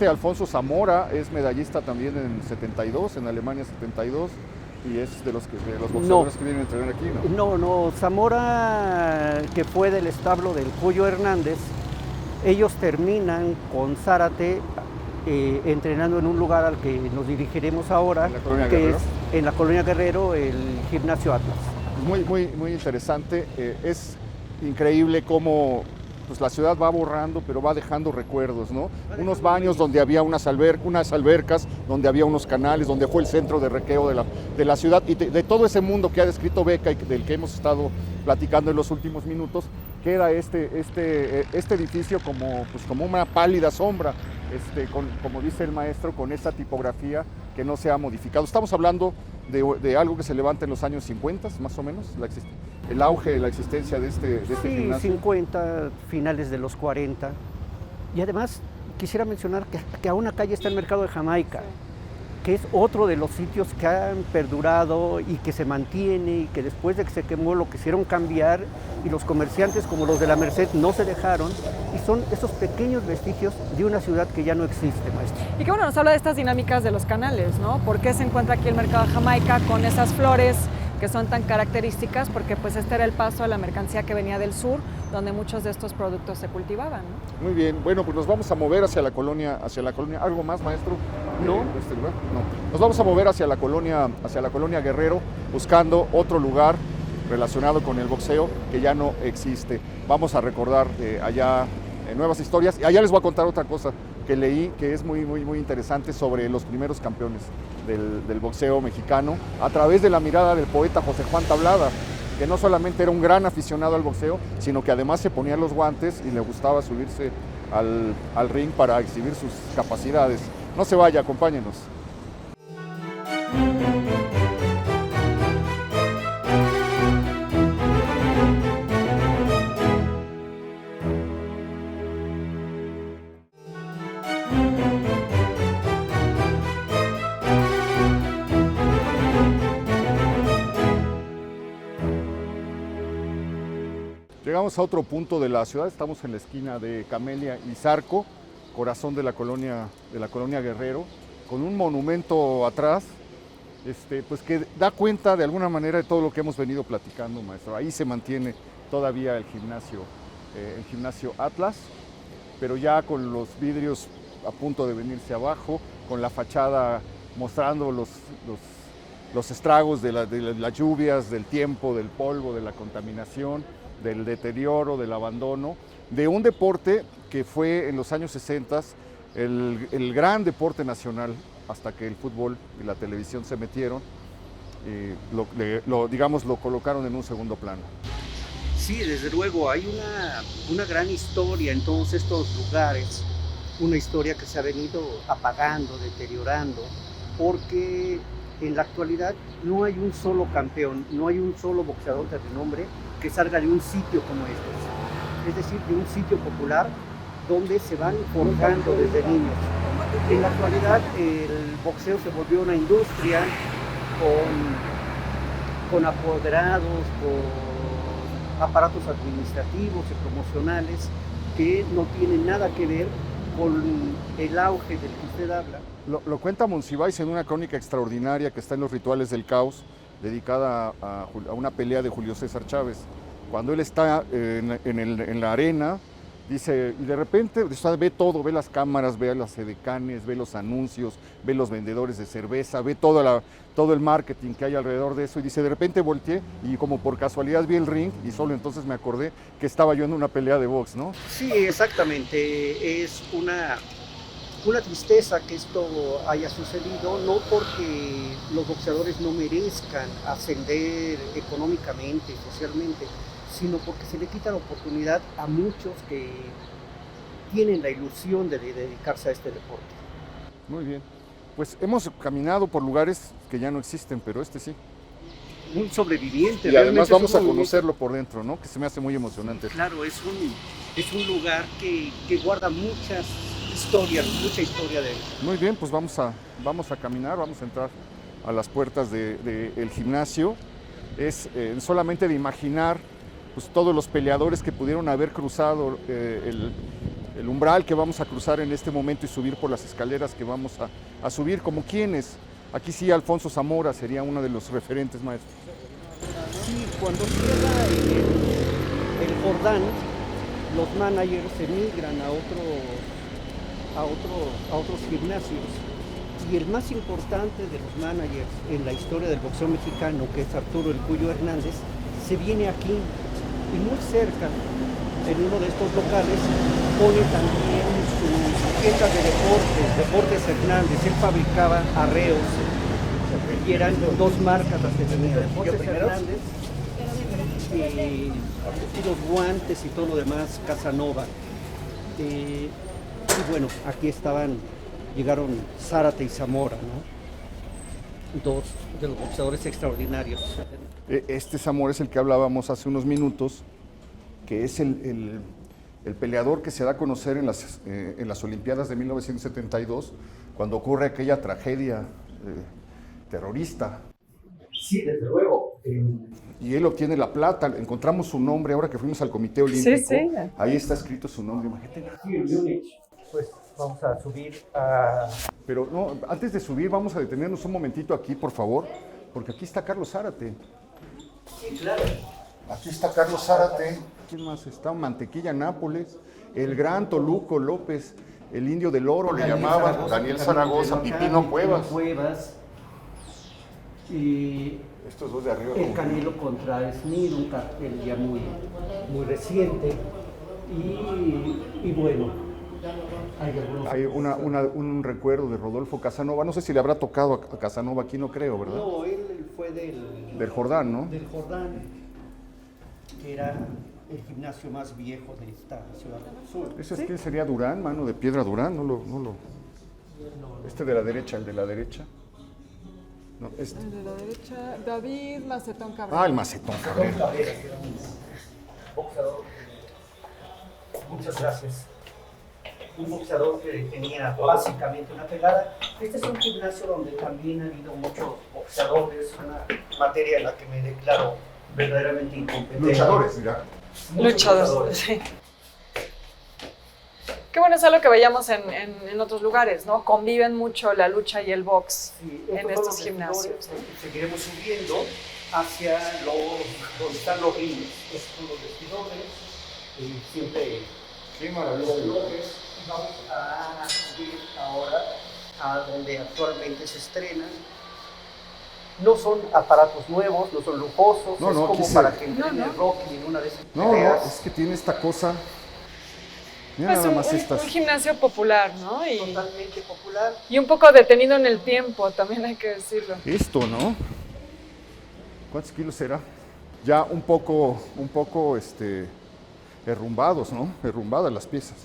[SPEAKER 1] Alfonso Zamora es medallista también en 72, en Alemania 72. Y es de los boxeadores que vienen a entrenar aquí, ¿no?
[SPEAKER 3] No, Zamora, que fue del establo del Cuyo Hernández, ellos terminan con Zárate entrenando en un lugar al que nos dirigiremos ahora, que es en la Colonia Guerrero, el Gimnasio Atlas.
[SPEAKER 1] Muy interesante, es increíble cómo pues la ciudad va borrando, pero va dejando recuerdos, ¿no? Unos baños donde había unas albercas, donde había unos canales, donde fue el centro de recreo de la ciudad, y de todo ese mundo que ha descrito Beca y del que hemos estado platicando en los últimos minutos, queda este edificio como una pálida sombra, como dice el maestro, con esta tipografía que no se ha modificado. Estamos hablando de algo que se levanta en los años 50, más o menos, el auge de la existencia de este gimnasio.
[SPEAKER 3] 50, finales de los 40. Y además quisiera mencionar que a una calle está el Mercado de Jamaica, que es otro de los sitios que han perdurado y que se mantiene, y que después de que se quemó lo quisieron cambiar, y los comerciantes como los de la Merced no se dejaron, y son esos pequeños vestigios de una ciudad que ya no existe, maestro.
[SPEAKER 2] Y que bueno, nos habla de estas dinámicas de los canales, ¿no? ¿Por qué se encuentra aquí el Mercado de Jamaica con esas flores que son tan características? Porque pues este era el paso de la mercancía que venía del sur, donde muchos de estos productos se cultivaban, ¿no?
[SPEAKER 1] Muy bien, bueno, pues nos vamos a mover hacia la colonia. ¿Algo más, maestro?
[SPEAKER 3] No.
[SPEAKER 1] ¿Este lugar? No. Nos vamos a mover hacia la colonia Guerrero, buscando otro lugar relacionado con el boxeo que ya no existe. Vamos a recordar allá nuevas historias, y allá les voy a contar otra cosa que leí que es muy interesante sobre los primeros campeones del boxeo mexicano, a través de la mirada del poeta José Juan Tablada, que no solamente era un gran aficionado al boxeo, sino que además se ponía los guantes y le gustaba subirse al ring para exhibir sus capacidades. No se vaya, acompáñenos. Llegamos a otro punto de la ciudad, estamos en la esquina de Camelia y Zarco, corazón de la colonia Guerrero, con un monumento atrás, pues que da cuenta de alguna manera de todo lo que hemos venido platicando, maestro. Ahí se mantiene todavía el gimnasio Atlas, pero ya con los vidrios a punto de venirse abajo, con la fachada mostrando los estragos de las lluvias, del tiempo, del polvo, de la contaminación, del deterioro, del abandono, de un deporte que fue en los años 60 el gran deporte nacional, hasta que el fútbol y la televisión se metieron, lo colocaron en un segundo plano.
[SPEAKER 3] Sí, desde luego, hay una gran historia en todos estos lugares, una historia que se ha venido apagando, deteriorando, porque en la actualidad no hay un solo campeón, no hay un solo boxeador de renombre que salga de un sitio como este, es decir, de un sitio popular donde se van forjando desde niños. En la actualidad el boxeo se volvió una industria con apoderados, con aparatos administrativos y promocionales que no tienen nada que ver con el auge del que usted habla.
[SPEAKER 1] Lo cuenta Monsiváis en una crónica extraordinaria que está en Los Rituales del Caos, dedicada a una pelea de Julio César Chávez. Cuando él está en la arena, dice, y de repente ve todo, ve las cámaras, ve a las edecanes, ve los anuncios, ve los vendedores de cerveza, ve todo el marketing que hay alrededor de eso, y dice, de repente volteé y como por casualidad vi el ring y solo entonces me acordé que estaba yo en una pelea de box, ¿no?
[SPEAKER 3] Sí, exactamente, es una tristeza que esto haya sucedido, no porque los boxeadores no merezcan ascender económicamente, socialmente, sino porque se le quita la oportunidad a muchos que tienen la ilusión de dedicarse a este deporte.
[SPEAKER 1] Muy bien, pues hemos caminado por lugares que ya no existen, pero este sí.
[SPEAKER 3] Un sobreviviente.
[SPEAKER 1] Y además vamos a conocerlo por dentro, ¿no? Que se me hace muy emocionante.
[SPEAKER 3] Claro, es un lugar que guarda mucha historia de él.
[SPEAKER 1] Muy bien, pues vamos a caminar, vamos a entrar a las puertas del gimnasio. Es solamente de imaginar pues, todos los peleadores que pudieron haber cruzado el umbral que vamos a cruzar en este momento y subir por las escaleras que vamos a subir, como quienes. Aquí sí, Alfonso Zamora sería uno de los referentes, maestro.
[SPEAKER 3] Sí, cuando cierra el Jordán, los managers emigran a otros gimnasios, y el más importante de los managers en la historia del boxeo mexicano, que es Arturo El Cuyo Hernández, se viene aquí y muy cerca, en uno de estos locales, pone también sus tiendas de Deportes Hernández. Él fabricaba arreos y eran dos marcas las que tenía, Deportes Hernández y los guantes y todo lo demás, Casanova. Y bueno, aquí llegaron Zárate y Zamora, ¿no? Dos de los boxeadores extraordinarios.
[SPEAKER 1] Este Zamora es el que hablábamos hace unos minutos, que es el peleador que se da a conocer en las Olimpiadas de 1972, cuando ocurre aquella tragedia terrorista.
[SPEAKER 3] Sí, desde luego.
[SPEAKER 1] Y él obtiene la plata, encontramos su nombre ahora que fuimos al Comité Olímpico.
[SPEAKER 2] Sí, sí.
[SPEAKER 1] Ahí está escrito su nombre, imagínate.
[SPEAKER 3] Sí, en Múnich. Pues vamos a subir a...
[SPEAKER 1] Pero no, antes de subir vamos a detenernos un momentito aquí, por favor, porque aquí está Carlos Zárate.
[SPEAKER 3] Sí, claro.
[SPEAKER 1] Aquí está Carlos Zárate. ¿Quién más está? Mantequilla Nápoles, el gran Toluco López, el Indio del Oro le llamaban, Daniel Zaragoza, Pipino Cuevas.
[SPEAKER 3] Y
[SPEAKER 1] estos dos de arriba.
[SPEAKER 3] el Canelo contra Smith, un cartel ya muy reciente. Y bueno,
[SPEAKER 1] Hay un recuerdo de Rodolfo Casanova, no sé si le habrá tocado a Casanova aquí, no creo, ¿verdad?
[SPEAKER 3] No, él fue del
[SPEAKER 1] Jordán, ¿no?
[SPEAKER 3] Del Jordán, que era el gimnasio más viejo de esta ciudad del sur.
[SPEAKER 1] ¿Ese es quién sería Durán, mano de piedra Durán? Este de la derecha, el de la derecha. No, este.
[SPEAKER 2] El de la derecha, David Macetón Cabrera.
[SPEAKER 1] Ah, el Macetón Cabrera.
[SPEAKER 3] Boxeador. Muchas gracias. Un boxeador que tenía básicamente una pegada. Este es un gimnasio donde también ha habido muchos boxeadores, una materia en la que me declaro verdaderamente incompetente.
[SPEAKER 1] Luchadores, mira.
[SPEAKER 2] Luchadores, sí. Qué bueno es algo que veíamos en otros lugares, ¿no? Conviven mucho la lucha y el box en estos gimnasios.
[SPEAKER 3] Seguiremos subiendo hacia donde están los rines. Estos son los vestidores. Siempre.
[SPEAKER 1] Qué maravilloso.
[SPEAKER 3] Vamos a subir ahora a donde actualmente se estrenan. No son aparatos nuevos, no son lujosos,
[SPEAKER 1] No,
[SPEAKER 3] es
[SPEAKER 1] no,
[SPEAKER 3] como
[SPEAKER 1] aquí
[SPEAKER 3] para
[SPEAKER 1] se-
[SPEAKER 3] que entrene Rocky en una de esas
[SPEAKER 1] No,
[SPEAKER 3] peleas.
[SPEAKER 1] es que tiene esta cosa. Mira
[SPEAKER 2] Pues
[SPEAKER 1] nada más estas.
[SPEAKER 2] un gimnasio popular, ¿no?
[SPEAKER 3] Totalmente popular.
[SPEAKER 2] Y un poco detenido en el tiempo, también hay que decirlo.
[SPEAKER 1] Esto, ¿no? ¿Cuántos kilos será? Ya un poco, derrumbados, ¿no? Derrumbadas las piezas.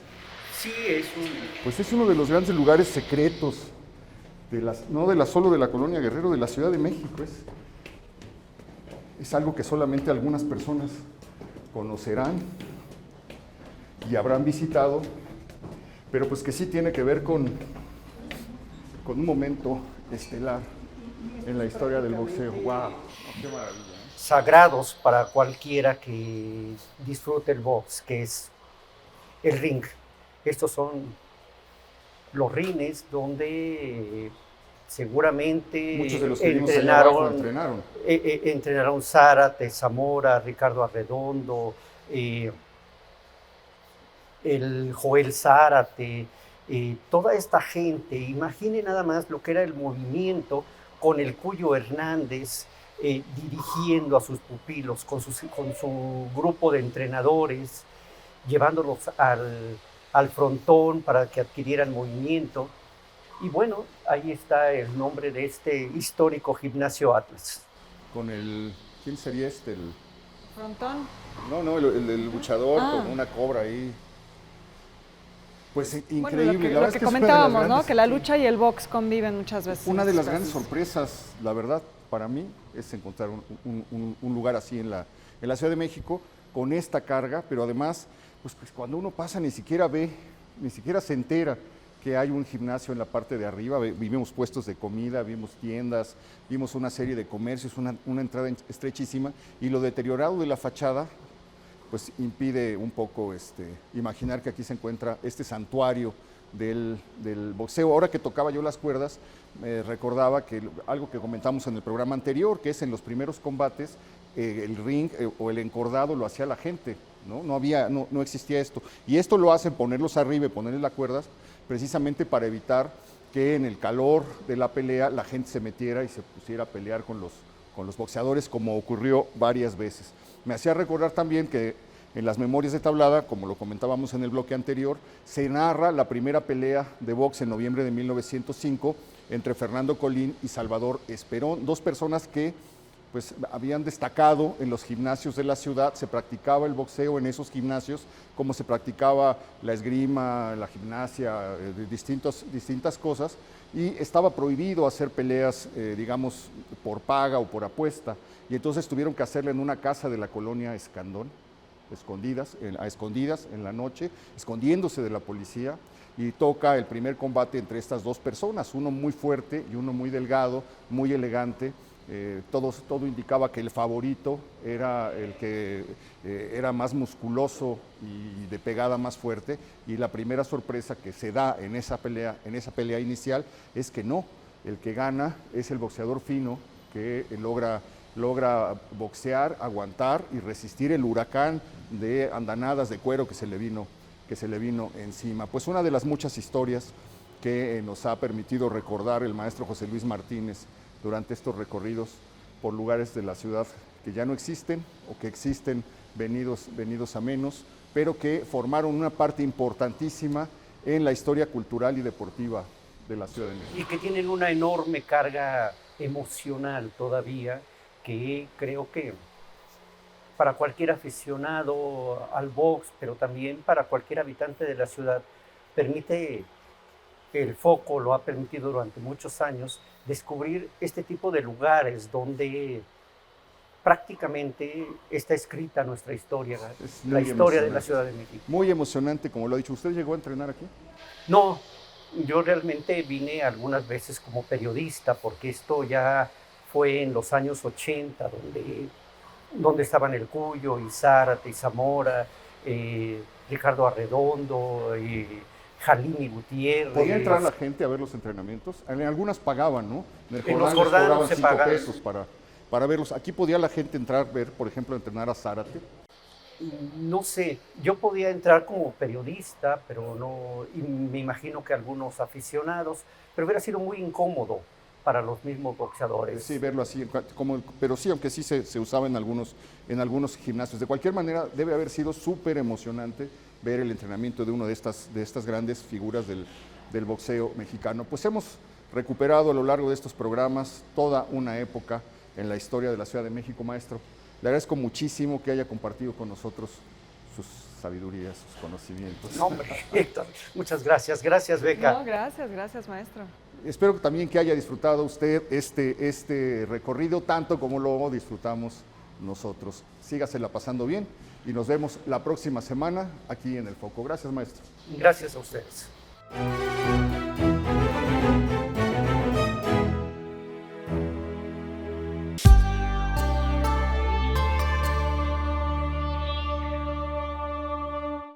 [SPEAKER 3] Sí, es un...
[SPEAKER 1] Pues es uno de los grandes lugares secretos, solo de la Colonia Guerrero, de la Ciudad de México. Es algo que solamente algunas personas conocerán y habrán visitado, pero pues que sí tiene que ver con un momento estelar en la historia del boxeo. ¡Wow! ¡Qué maravilla!
[SPEAKER 3] sagrados para cualquiera que disfrute el box, que es el ring. Estos son los rines donde seguramente
[SPEAKER 1] Muchos de los que vimos allá abajo
[SPEAKER 3] entrenaron.
[SPEAKER 1] entrenaron.
[SPEAKER 3] Entrenaron Zárate, Zamora, Ricardo Arredondo, el Joel Zárate, toda esta gente. Imagine nada más lo que era el movimiento con el Cuyo Hernández dirigiendo a sus pupilos, con su grupo de entrenadores, llevándolos al frontón para que adquirieran movimiento. Y bueno, ahí está el nombre de este histórico gimnasio Atlas.
[SPEAKER 1] Con el... ¿Quién sería este?
[SPEAKER 2] ¿Frontón?
[SPEAKER 1] No, el luchador con una cobra ahí. Pues increíble.
[SPEAKER 2] Bueno, lo que
[SPEAKER 1] es una de las
[SPEAKER 2] comentábamos, ¿no?
[SPEAKER 1] grandes-
[SPEAKER 2] Que la lucha y el box conviven muchas veces.
[SPEAKER 1] Una de
[SPEAKER 2] en
[SPEAKER 1] las
[SPEAKER 2] estos
[SPEAKER 1] grandes
[SPEAKER 2] casos.
[SPEAKER 1] sorpresas, la verdad, para mí, es encontrar un lugar así en la Ciudad de México, con esta carga, pero además, pues cuando uno pasa ni siquiera ve, ni siquiera se entera que hay un gimnasio en la parte de arriba. Vimos puestos de comida, vimos tiendas, vimos una serie de comercios, una entrada estrechísima, y lo deteriorado de la fachada pues impide un poco imaginar que aquí se encuentra este santuario del boxeo. Ahora que tocaba yo las cuerdas, me recordaba que algo que comentamos en el programa anterior, que es en los primeros combates, el ring o el encordado lo hacía la gente, ¿no? No existía esto. Y esto lo hacen ponerlos arriba y ponerles las cuerdas, precisamente para evitar que en el calor de la pelea la gente se metiera y se pusiera a pelear con los boxeadores, como ocurrió varias veces. Me hacía recordar también que en las memorias de tablada, como lo comentábamos en el bloque anterior, se narra la primera pelea de box en noviembre de 1905 entre Fernando Colín y Salvador Esperón, dos personas que pues habían destacado en los gimnasios de la ciudad. Se practicaba el boxeo en esos gimnasios, como se practicaba la esgrima, la gimnasia, distintas cosas, y estaba prohibido hacer peleas, digamos, por paga o por apuesta, y entonces tuvieron que hacerla en una casa de la colonia Escandón, a escondidas en la noche, escondiéndose de la policía, y toca el primer combate entre estas dos personas, uno muy fuerte y uno muy delgado, muy elegante. Todo indicaba que el favorito era el que era más musculoso y de pegada más fuerte, y la primera sorpresa que se da en esa pelea inicial es que no, el que gana es el boxeador fino, que logra boxear, aguantar y resistir el huracán de andanadas de cuero que se le vino encima. Pues una de las muchas historias que nos ha permitido recordar el maestro José Luis Martínez durante estos recorridos por lugares de la ciudad que ya no existen o que existen venidos a menos, pero que formaron una parte importantísima en la historia cultural y deportiva de la Ciudad de México.
[SPEAKER 3] Y que tienen una enorme carga emocional todavía, que creo que para cualquier aficionado al box, pero también para cualquier habitante de la ciudad, permite, el foco lo ha permitido durante muchos años, descubrir este tipo de lugares donde prácticamente está escrita nuestra historia, la historia de la Ciudad de México.
[SPEAKER 1] Muy emocionante, como lo ha dicho. ¿Usted llegó a entrenar aquí?
[SPEAKER 3] No, yo realmente vine algunas veces como periodista, porque esto ya fue en los años 80, donde estaban El Cuyo, y Zárate, y Zamora, Ricardo Arredondo, Jalini Gutiérrez.
[SPEAKER 1] ¿Podía entrar la gente a ver los entrenamientos? En algunas pagaban, ¿no?
[SPEAKER 3] En los Jordanos se pagaban
[SPEAKER 1] 5 pesos para verlos. ¿Aquí podía la gente entrar, ver, por ejemplo, entrenar a Zárate?
[SPEAKER 3] No sé, yo podía entrar como periodista, pero no, y me imagino que algunos aficionados, pero hubiera sido muy incómodo para los mismos boxeadores.
[SPEAKER 1] Sí, verlo así, pero sí, aunque sí se usaba en algunos gimnasios. De cualquier manera, debe haber sido súper emocionante ver el entrenamiento de una de estas grandes figuras del boxeo mexicano. Pues hemos recuperado a lo largo de estos programas toda una época en la historia de la Ciudad de México, maestro. Le agradezco muchísimo que haya compartido con nosotros sus sabidurías, sus conocimientos.
[SPEAKER 3] No, hombre, Héctor, muchas gracias. Gracias, Beca.
[SPEAKER 2] No, gracias, maestro.
[SPEAKER 1] Espero también que haya disfrutado usted este recorrido tanto como lo disfrutamos nosotros. Sígasela pasando bien y nos vemos la próxima semana aquí en El Foco. Gracias, maestro.
[SPEAKER 3] Gracias a ustedes.